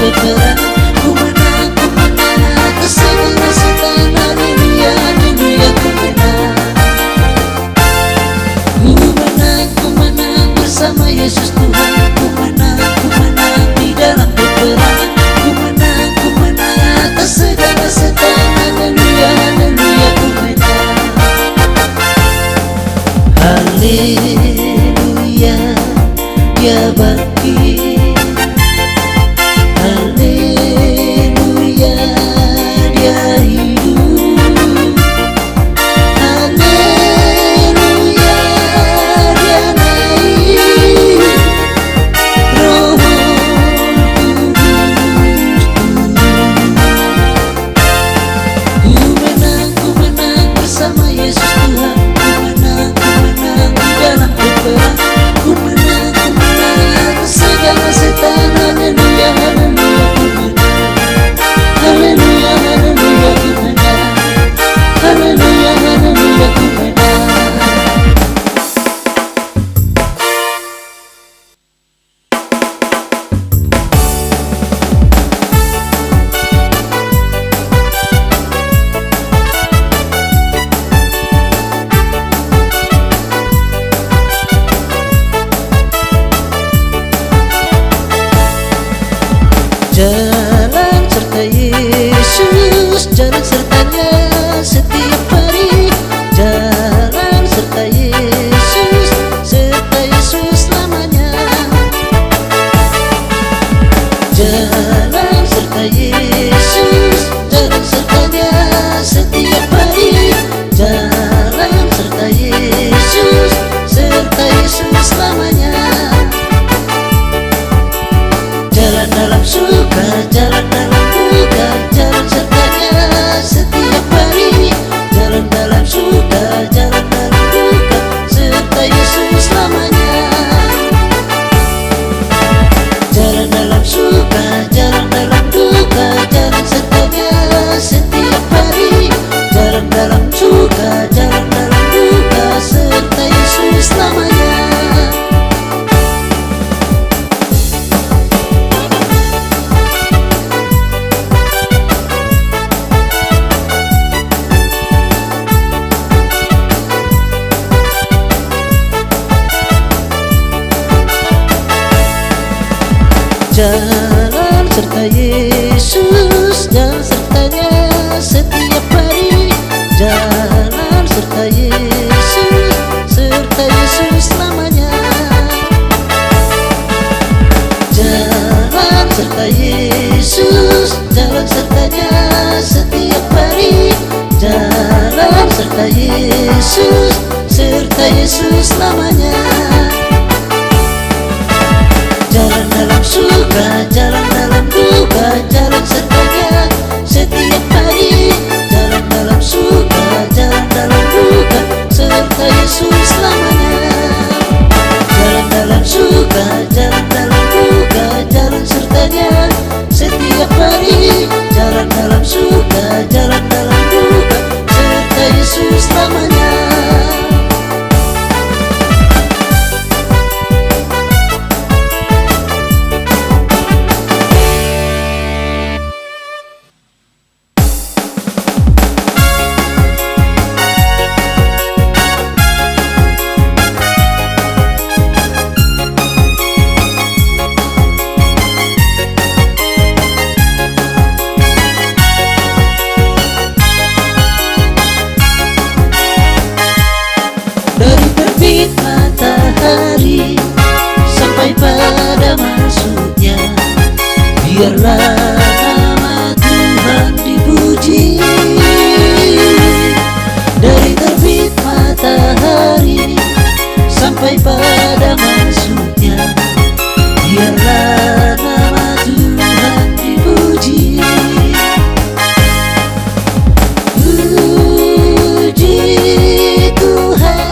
berperang. Ku menang atas segala setan. Haleluya, haleluya, ku menang. Ku menang bersama Yesus Tuhan. Ku menang di dalam peperangan. Ku menang atas segala setan. Haleluya, haleluya, ku menang. Haleluya, Dia bangkit. Haleluya, Dia hidup. Haleluya, Dia naik. Roh Kudus. Ku menang bersama Yesus Tuhan. Ku menang di dalam peperang. Ku menang atas segala setan. Haleluya, haleluya, ku menang. Haleluya, haleluya, ku menang. Haleluya, haleluya, ku menang. Jalan serta Yesus, jalan sertanya setiap hari. Jalan serta Yesus selamanya. Jalan serta Yesus, jalan sertanya setiap hari. Jalan serta Yesus selamanya. Jalan dalam suka, jalan dalam duka, jalan sertanya setiap hari. Jalan dalam suka, jalan dalam duka, serta Yesus selamanya. Jalan dalam suka, jalan dalam duka, jalan sertanya setiap hari. Jalan dalam suka, jalan dalam duka, serta Yesus selamanya. Jalan serta Yesus, jalan sertanya setiap hari. Jalan serta Yesus selamanya. Jalan serta Yesus, jalan sertanya setiap hari. Jalan serta Yesus selamanya. Jalan dalam suka, jalan dalam duka, jalan sertanya setiap hari. Jalan dalam suka, jalan dalam duka, serta Yesus selamanya. Jalan dalam suka, jalan dalam duka, jalan sertanya setiap hari. Jalan dalam suka, jalan dalam duka, serta Yesus selamanya. Matahari sampai pada maksudnya, biarlah nama Tuhan dipuji. Dari terbit matahari sampai pada maksudnya, biarlah nama Tuhan dipuji. Puji Tuhan,